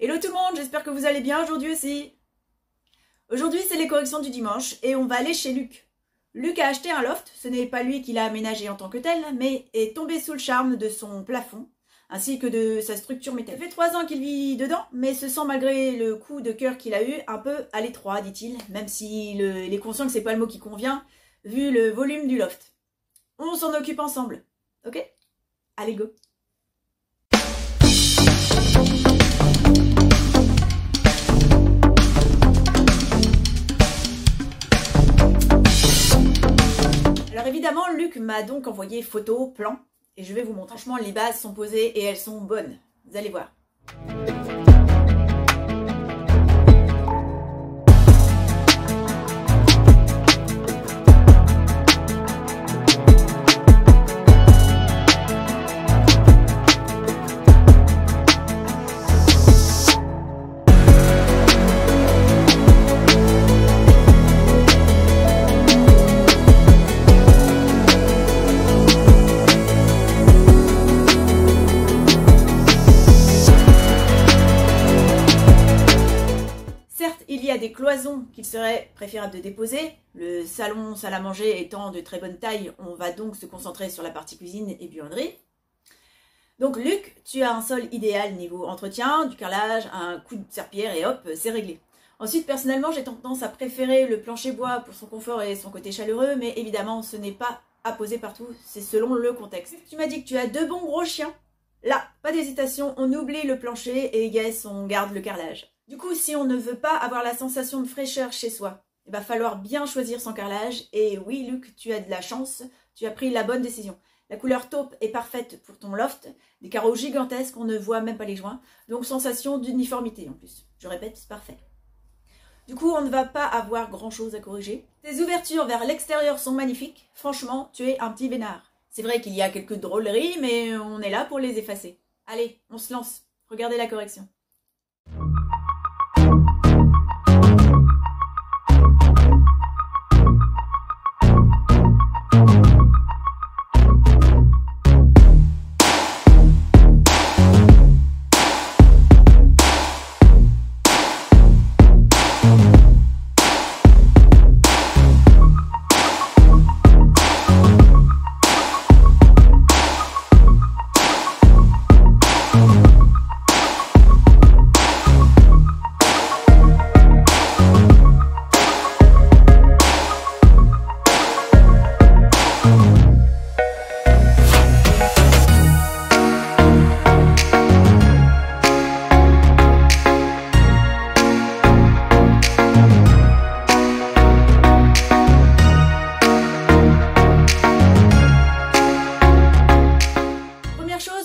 Hello tout le monde, j'espère que vous allez bien aujourd'hui aussi. Aujourd'hui c'est les corrections du dimanche et on va aller chez Luc. Luc a acheté un loft, ce n'est pas lui qui l'a aménagé en tant que tel, mais est tombé sous le charme de son plafond, ainsi que de sa structure métallique. Ça fait 3 ans qu'il vit dedans, mais se sent malgré le coup de cœur qu'il a eu un peu à l'étroit, dit-il, même s'il est conscient que c'est pas le mot qui convient, vu le volume du loft. On s'en occupe ensemble, ok? Allez go! Alors évidemment, Luc m'a donc envoyé photos, plans, et je vais vous montrer. Franchement, les bases sont posées et elles sont bonnes. Vous allez voir. Il y a des cloisons qu'il serait préférable de déposer. Le salon, salle à manger étant de très bonne taille, on va donc se concentrer sur la partie cuisine et buanderie. Donc Luc, tu as un sol idéal niveau entretien, du carrelage, un coup de serpillière et hop, c'est réglé. Ensuite, personnellement, j'ai tendance à préférer le plancher bois pour son confort et son côté chaleureux, mais évidemment, ce n'est pas à poser partout, c'est selon le contexte. Tu m'as dit que tu as 2 bons gros chiens. Là, pas d'hésitation, on oublie le plancher et yes, on garde le carrelage. Du coup, si on ne veut pas avoir la sensation de fraîcheur chez soi, il va falloir bien choisir son carrelage. Et oui, Luc, tu as de la chance, tu as pris la bonne décision. La couleur taupe est parfaite pour ton loft, des carreaux gigantesques, on ne voit même pas les joints, donc sensation d'uniformité en plus. Je répète, c'est parfait. Du coup, on ne va pas avoir grand chose à corriger. Tes ouvertures vers l'extérieur sont magnifiques, franchement, tu es un petit vénard. C'est vrai qu'il y a quelques drôleries, mais on est là pour les effacer. Allez, on se lance, regardez la correction.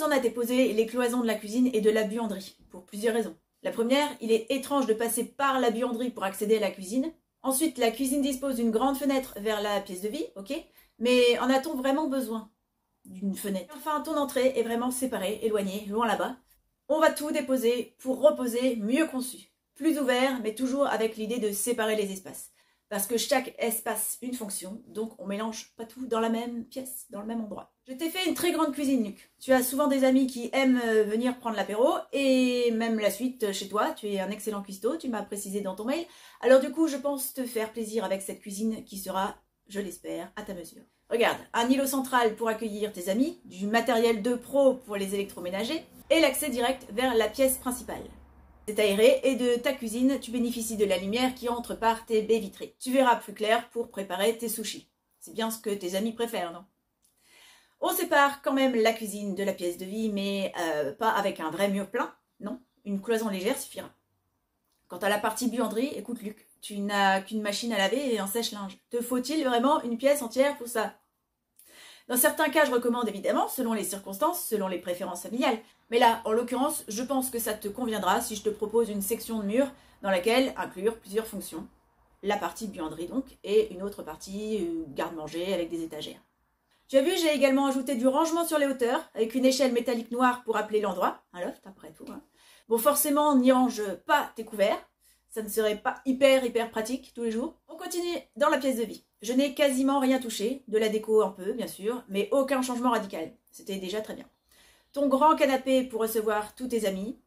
On a déposé les cloisons de la cuisine et de la buanderie, pour plusieurs raisons. La première, il est étrange de passer par la buanderie pour accéder à la cuisine. Ensuite, la cuisine dispose d'une grande fenêtre vers la pièce de vie, ok? Mais en a-t-on vraiment besoin d'une fenêtre? Enfin, ton entrée est vraiment séparée, éloignée, loin là-bas. On va tout déposer pour reposer mieux conçu. Plus ouvert, mais toujours avec l'idée de séparer les espaces. Parce que chaque espace une fonction, donc on mélange pas tout dans la même pièce, dans le même endroit. Je t'ai fait une très grande cuisine, Luc. Tu as souvent des amis qui aiment venir prendre l'apéro, et même la suite chez toi. Tu es un excellent cuistot, tu m'as précisé dans ton mail. Alors du coup, je pense te faire plaisir avec cette cuisine qui sera, je l'espère, à ta mesure. Regarde, un îlot central pour accueillir tes amis, du matériel de pro pour les électroménagers, et l'accès direct vers la pièce principale. C'est aéré et de ta cuisine, tu bénéficies de la lumière qui entre par tes baies vitrées. Tu verras plus clair pour préparer tes sushis. C'est bien ce que tes amis préfèrent, non? On sépare quand même la cuisine de la pièce de vie, mais pas avec un vrai mur plein, non. Une cloison légère suffira. Quant à la partie buanderie, écoute Luc, tu n'as qu'une machine à laver et un sèche-linge. Te faut-il vraiment une pièce entière pour ça? Dans certains cas, je recommande évidemment, selon les circonstances, selon les préférences familiales. Mais là, en l'occurrence, je pense que ça te conviendra si je te propose une section de mur dans laquelle inclure plusieurs fonctions. La partie buanderie donc, et une autre partie garde-manger avec des étagères. Tu as vu, j'ai également ajouté du rangement sur les hauteurs, avec une échelle métallique noire pour appeler l'endroit. Un loft, après tout. Hein. Bon, forcément, n'y range pas tes couverts. Ça ne serait pas hyper pratique tous les jours. On continue dans la pièce de vie. Je n'ai quasiment rien touché, de la déco un peu, bien sûr, mais aucun changement radical. C'était déjà très bien. Ton grand canapé pour recevoir tous tes amis.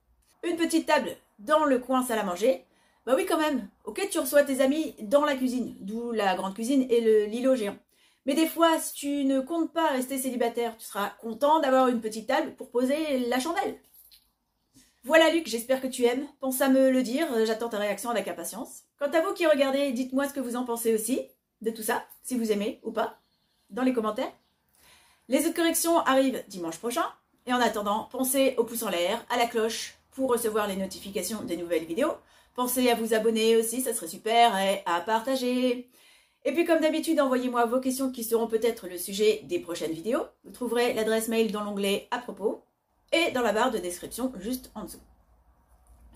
Une petite table dans le coin salle à manger. Bah oui quand même, ok tu reçois tes amis dans la cuisine, d'où la grande cuisine et l'îlot géant. Mais des fois, si tu ne comptes pas rester célibataire, tu seras content d'avoir une petite table pour poser la chandelle. Voilà Luc, j'espère que tu aimes. Pense à me le dire, j'attends ta réaction avec impatience. Quant à vous qui regardez, dites-moi ce que vous en pensez aussi de tout ça, si vous aimez ou pas, dans les commentaires. Les autres corrections arrivent dimanche prochain. Et en attendant, pensez au pouce en l'air, à la cloche pour recevoir les notifications des nouvelles vidéos. Pensez à vous abonner aussi, ça serait super, et à partager. Et puis comme d'habitude, envoyez-moi vos questions qui seront peut-être le sujet des prochaines vidéos. Vous trouverez l'adresse mail dans l'onglet à propos et dans la barre de description juste en dessous.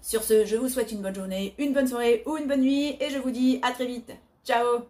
Sur ce, je vous souhaite une bonne journée, une bonne soirée ou une bonne nuit et je vous dis à très vite. Ciao!